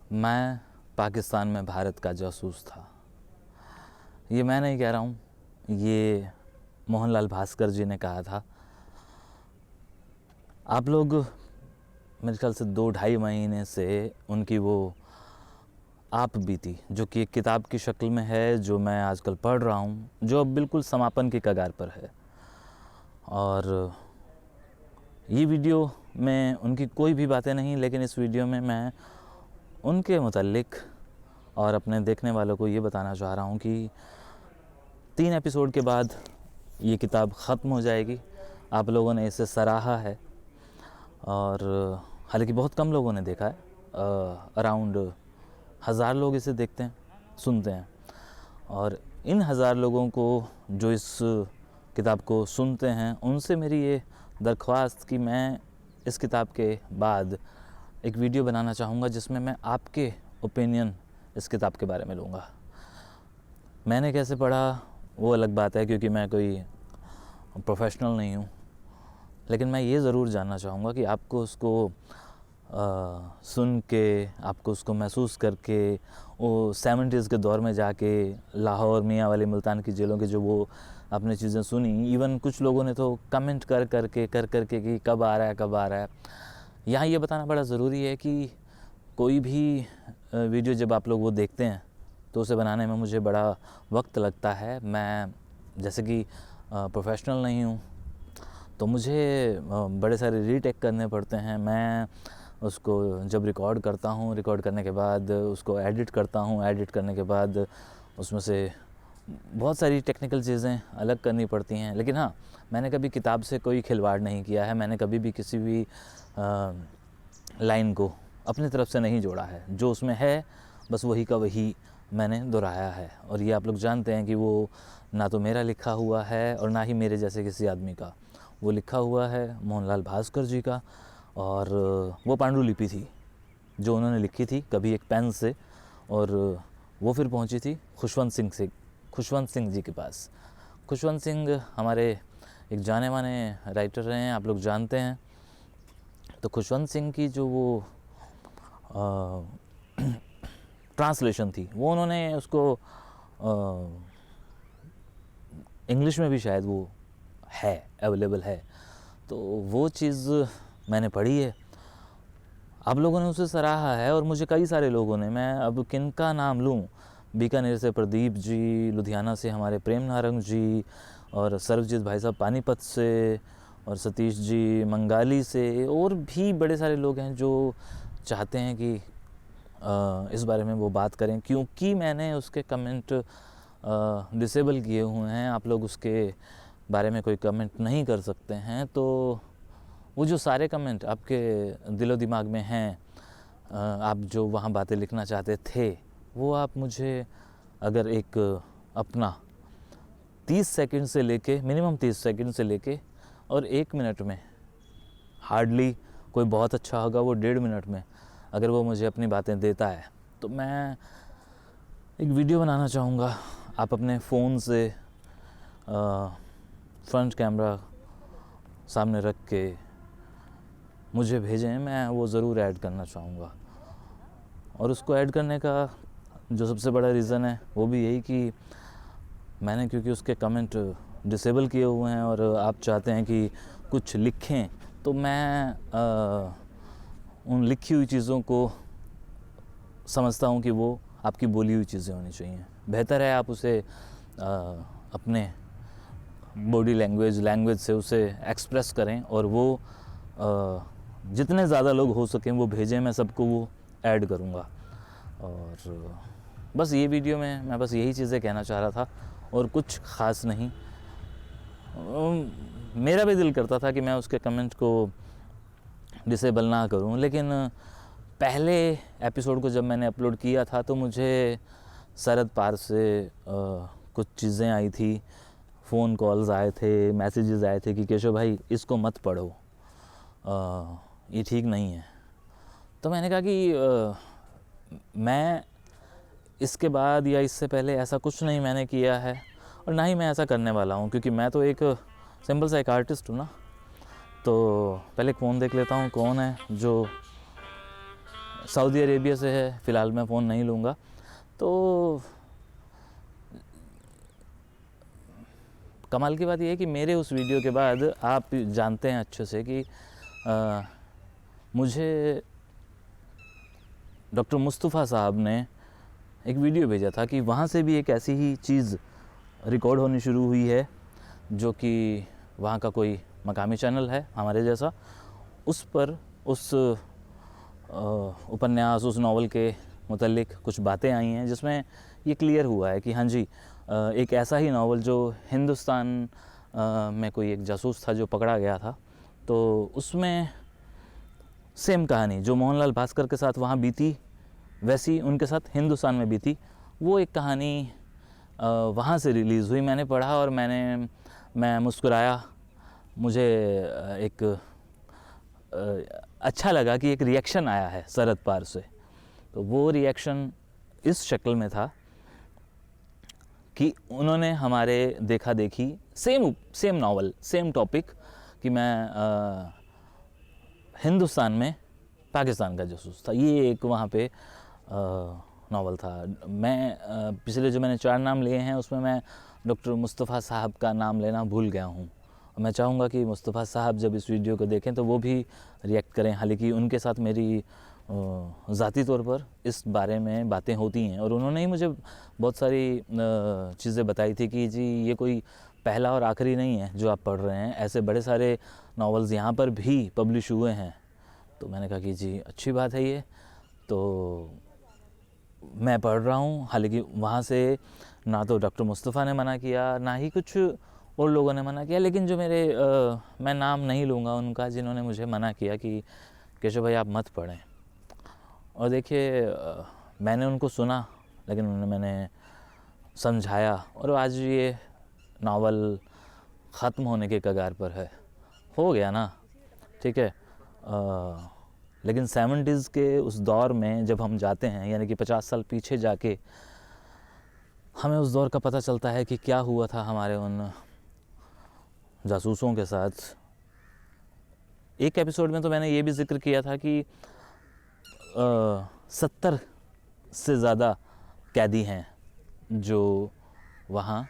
मैं पाकिस्तान में भारत का जासूस था। ये मैं नहीं कह रहा हूँ, ये मोहनलाल भास्कर जी ने कहा था। आप लोग मेरे ख्याल से 2-2.5 महीने से उनकी वो आप बीती, जो कि एक किताब की शक्ल में है, जो मैं आजकल पढ़ रहा हूँ, जो अब बिल्कुल समापन की कगार पर है। और ये वीडियो में उनकी कोई भी बातें नहीं, लेकिन इस वीडियो में मैं उनके मुतालिक और अपने देखने वालों को ये बताना चाह रहा हूँ कि 3 एपिसोड के बाद ये किताब ख़त्म हो जाएगी। आप लोगों ने इसे सराहा है और हालांकि बहुत कम लोगों ने देखा है, अराउंड 1000 लोग इसे देखते हैं, सुनते हैं। और इन 1000 लोगों को जो इस किताब को सुनते हैं, उनसे मेरी ये दरख्वास्त कि मैं इस किताब के बाद एक वीडियो बनाना चाहूँगा जिसमें मैं आपके ओपिनियन इस किताब के बारे में लूँगा। मैंने कैसे पढ़ा वो अलग बात है, क्योंकि मैं कोई प्रोफेशनल नहीं हूँ, लेकिन मैं ये ज़रूर जानना चाहूँगा कि आपको उसको सुन के, आपको उसको महसूस करके, वो 70s के दौर में जाके लाहौर, मियाँ वाली, मुल्तान की जेलों के जो वो आपने चीज़ें सुनी, इवन कुछ लोगों ने तो कमेंट कर करके कि कब आ रहा है, कब आ रहा है। यहाँ ये बताना बड़ा ज़रूरी है कि कोई भी वीडियो जब आप लोग वो देखते हैं तो उसे बनाने में मुझे बड़ा वक्त लगता है। मैं जैसे कि प्रोफेशनल नहीं हूँ, तो मुझे बड़े सारे रीटेक करने पड़ते हैं। मैं उसको जब रिकॉर्ड करता हूँ, रिकॉर्ड करने के बाद उसको एडिट करता हूँ, एडिट करने के बाद उसमें से बहुत सारी टेक्निकल चीज़ें अलग करनी पड़ती हैं। लेकिन हाँ, मैंने कभी किताब से कोई खिलवाड़ नहीं किया है। मैंने कभी भी किसी भी लाइन को अपनी तरफ से नहीं जोड़ा है। जो उसमें है बस वही का वही मैंने दोहराया है। और ये आप लोग जानते हैं कि वो ना तो मेरा लिखा हुआ है और ना ही मेरे जैसे किसी आदमी का। वो लिखा हुआ है मोहनलाल भास्कर जी का, और वो पांडुलिपि थी जो उन्होंने लिखी थी कभी एक पेन से, और वो फिर पहुंची थी खुशवंत सिंह जी के पास। खुशवंत सिंह हमारे एक जाने माने राइटर रहे हैं, आप लोग जानते हैं। तो खुशवंत सिंह की जो वो ट्रांसलेशन थी, वो उन्होंने उसको इंग्लिश में भी शायद वो है, अवेलेबल है। तो वो चीज़ मैंने पढ़ी है, आप लोगों ने उसे सराहा है। और मुझे कई सारे लोगों ने, मैं अब किन का नाम लूँ, बीकानेर से प्रदीप जी, लुधियाना से हमारे प्रेम नारंग जी, और सर्वजीत भाई साहब पानीपत से, और सतीश जी मंगाली से, और भी बड़े सारे लोग हैं जो चाहते हैं कि इस बारे में वो बात करें, क्योंकि मैंने उसके कमेंट डिसेबल किए हुए हैं। आप लोग उसके बारे में कोई कमेंट नहीं कर सकते हैं। तो वो जो सारे कमेंट आपके दिलो दिमाग में हैं, आप जो वहाँ बातें लिखना चाहते थे, वो आप मुझे अगर एक अपना 30 सेकंड से लेके, मिनिमम 30 सेकंड से लेके और 1 मिनट में, हार्डली कोई बहुत अच्छा होगा वो 1.5 मिनट में, अगर वो मुझे अपनी बातें देता है, तो मैं एक वीडियो बनाना चाहूँगा। आप अपने फ़ोन से फ्रंट कैमरा सामने रख के मुझे भेजें, मैं वो ज़रूर ऐड करना चाहूँगा। और उसको ऐड करने का जो सबसे बड़ा रीज़न है वो भी यही कि मैंने, क्योंकि उसके कमेंट डिसेबल किए हुए हैं और आप चाहते हैं कि कुछ लिखें, तो मैं उन लिखी हुई चीज़ों को समझता हूँ कि वो आपकी बोली हुई चीज़ें होनी चाहिए। बेहतर है आप उसे अपने बॉडी लैंग्वेज से उसे एक्सप्रेस करें, और वो जितने ज़्यादा लोग हो सकें वो भेजें, मैं सबको वो ऐड करूँगा। और बस ये वीडियो में मैं बस यही चीज़ें कहना चाह रहा था, और कुछ ख़ास नहीं। मेरा भी दिल करता था कि मैं उसके कमेंट को डिसेबल ना करूं, लेकिन पहले एपिसोड को जब मैंने अपलोड किया था तो मुझे सरहद पार से कुछ चीज़ें आई थी, फ़ोन कॉल्स आए थे, मैसेजेस आए थे कि केशव भाई इसको मत पढ़ो, ये ठीक नहीं है। तो मैंने कहा कि मैं इसके बाद या इससे पहले ऐसा कुछ नहीं मैंने किया है, और ना ही मैं ऐसा करने वाला हूँ, क्योंकि मैं तो एक सिंपल सा एक आर्टिस्ट हूँ ना। तो पहले फ़ोन देख लेता हूँ कौन है जो सऊदी अरेबिया से है, फ़िलहाल मैं फ़ोन नहीं लूँगा। तो कमाल की बात यह है कि मेरे उस वीडियो के बाद आप जानते हैं अच्छे से कि मुझे डॉक्टर मुस्तफ़ा साहब ने एक वीडियो भेजा था कि वहाँ से भी एक ऐसी ही चीज़ रिकॉर्ड होनी शुरू हुई है, जो कि वहाँ का कोई मकामी चैनल है हमारे जैसा, उस पर उस उपन्यास, उस नावल के मुतल्लिक कुछ बातें आई हैं जिसमें ये क्लियर हुआ है कि हाँ जी, एक ऐसा ही नावल जो हिंदुस्तान में कोई एक जासूस था जो पकड़ा गया था, तो उसमें सेम कहानी जो मोहनलाल भास्कर के साथ वहाँ बीती वैसी उनके साथ हिंदुस्तान में बीती। वो एक कहानी वहाँ से रिलीज़ हुई, मैंने पढ़ा और मैं मुस्कुराया। मुझे एक अच्छा लगा कि एक रिएक्शन आया है सरहद पार से। तो वो रिएक्शन इस शक्ल में था कि उन्होंने हमारे देखा देखी सेम नावल, सेम टॉपिक, कि मैं हिंदुस्तान में पाकिस्तान का जासूस था। ये एक वहाँ पे नावल था। मैं पिछले जो मैंने 4 नाम लिए हैं उसमें मैं डॉक्टर मुस्तफ़ा साहब का नाम लेना भूल गया हूँ। मैं चाहूँगा कि मुस्तफ़ा साहब जब इस वीडियो को देखें तो वो भी रिएक्ट करें। हालांकि उनके साथ मेरी ज़ाती तौर पर इस बारे में बातें होती हैं और उन्होंने ही मुझे बहुत सारी चीज़ें बताई थी कि जी ये कोई पहला और आखिरी नहीं है जो आप पढ़ रहे हैं, ऐसे बड़े सारे नावल्स यहाँ पर भी पब्लिश हुए हैं। तो मैंने कहा कि जी अच्छी बात है ये, तो मैं पढ़ रहा हूँ। हालांकि वहाँ से ना तो डॉक्टर मुस्तफ़ा ने मना किया, ना ही कुछ और लोगों ने मना किया, लेकिन जो मेरे मैं नाम नहीं लूँगा उनका, जिन्होंने मुझे मना किया कि केशव भाई आप मत पढ़ें। और देखिए मैंने उनको सुना, लेकिन मैंने समझाया और आज ये नावल ख़त्म होने के कगार पर है। हो गया ना, ठीक है। लेकिन 70s के उस दौर में जब हम जाते हैं, यानी कि 50 साल पीछे जाके हमें उस दौर का पता चलता है कि क्या हुआ था हमारे उन जासूसों के साथ। एक एपिसोड में तो मैंने ये भी जिक्र किया था कि 70 से ज़्यादा कैदी हैं जो वहाँ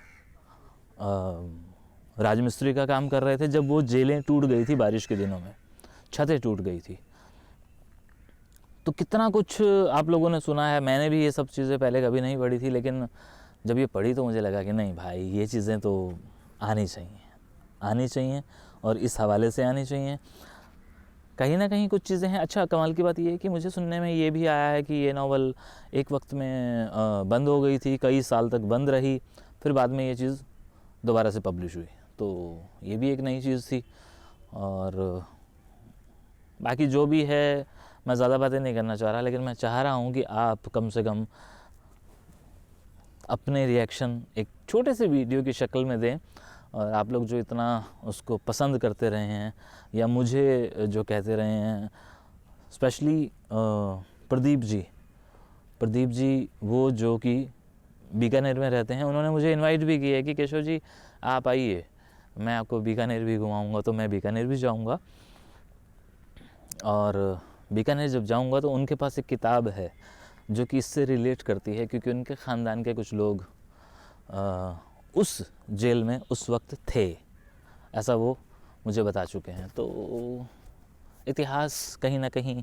राजमिस्त्री का काम कर रहे थे जब वो जेलें टूट गई थी बारिश के दिनों में, छतें टूट गई थी। तो कितना कुछ आप लोगों ने सुना है। मैंने भी ये सब चीज़ें पहले कभी नहीं पढ़ी थी, लेकिन जब ये पढ़ी तो मुझे लगा कि नहीं भाई, ये चीज़ें तो आनी चाहिए और इस हवाले से आनी चाहिए। कहीं ना कहीं कुछ चीज़ें हैं। अच्छा, कमाल की बात ये है कि मुझे सुनने में ये भी आया है कि ये नावल एक वक्त में बंद हो गई थी, कई साल तक बंद रही, फिर बाद में ये चीज़ दोबारा से पब्लिश हुई। तो ये भी एक नई चीज़ थी। और बाकी जो भी है, मैं ज़्यादा बातें नहीं करना चाह रहा, लेकिन मैं चाह रहा हूँ कि आप कम से कम अपने रिएक्शन एक छोटे से वीडियो की शक्ल में दें। और आप लोग जो इतना उसको पसंद करते रहे हैं या मुझे जो कहते रहे हैं, स्पेशली प्रदीप जी वो जो कि बीकानेर में रहते हैं, उन्होंने मुझे इनवाइट भी किया है कि केशव जी आप आइए, मैं आपको बीकानेर भी घुमाऊंगा। तो मैं बीकानेर भी जाऊंगा, और बीकानेर जब जाऊंगा तो उनके पास एक किताब है जो कि इससे रिलेट करती है, क्योंकि उनके ख़ानदान के कुछ लोग उस जेल में उस वक्त थे, ऐसा वो मुझे बता चुके हैं। तो इतिहास कहीं ना कहीं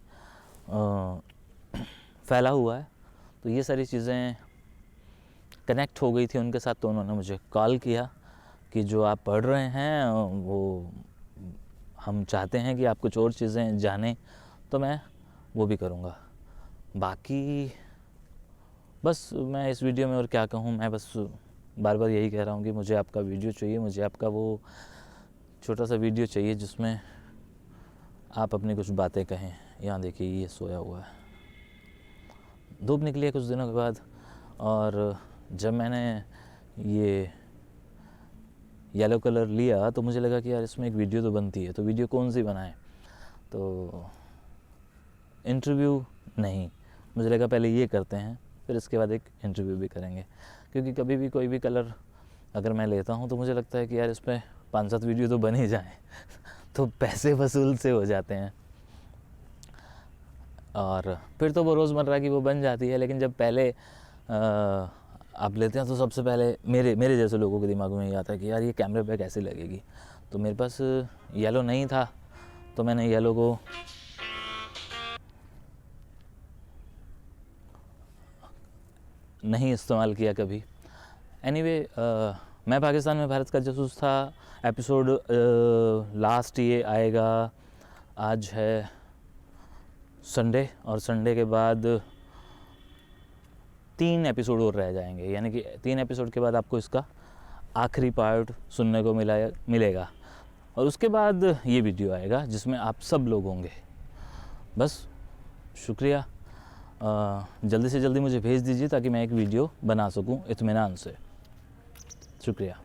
फैला हुआ है। तो ये सारी चीज़ें कनेक्ट हो गई थी उनके साथ, तो उन्होंने मुझे कॉल किया कि जो आप पढ़ रहे हैं वो हम चाहते हैं कि आप कुछ और चीज़ें जानें, तो मैं वो भी करूँगा। बाकी बस मैं इस वीडियो में और क्या कहूँ, मैं बस बार बार यही कह रहा हूँ कि मुझे आपका वीडियो चाहिए, मुझे आपका वो छोटा सा वीडियो चाहिए जिसमें आप अपनी कुछ बातें कहें। यहाँ देखिए ये सोया हुआ है, धूप निकली है कुछ दिनों के बाद, और जब मैंने ये येलो कलर लिया तो मुझे लगा कि यार इसमें एक वीडियो तो बनती है, तो वीडियो कौन सी बनाएं। तो इंटरव्यू नहीं, मुझे लगा पहले ये करते हैं, फिर इसके बाद एक इंटरव्यू भी करेंगे। क्योंकि कभी भी कोई भी कलर अगर मैं लेता हूँ तो मुझे लगता है कि यार इस पर 5-7 वीडियो तो बन ही जाएँ तो पैसे वसूल से हो जाते हैं। और फिर तो वो रोज़मर्रा की वो बन जाती है। लेकिन जब पहले आप लेते हैं तो सबसे पहले मेरे जैसे लोगों के दिमाग में ये आता है कि यार ये कैमरे पे कैसे लगेगी। तो मेरे पास येलो नहीं था, तो मैंने येलो को नहीं इस्तेमाल किया कभी। एनीवे, मैं पाकिस्तान में भारत का जासूस था एपिसोड लास्ट ये आएगा। आज है संडे, और संडे के बाद 3 एपिसोड और रह जाएंगे, यानी कि 3 एपिसोड के बाद आपको इसका आखिरी पार्ट सुनने को मिलेगा। और उसके बाद ये वीडियो आएगा जिसमें आप सब लोग होंगे। बस शुक्रिया, जल्दी से जल्दी मुझे भेज दीजिए ताकि मैं एक वीडियो बना सकूं इत्मीनान से। शुक्रिया।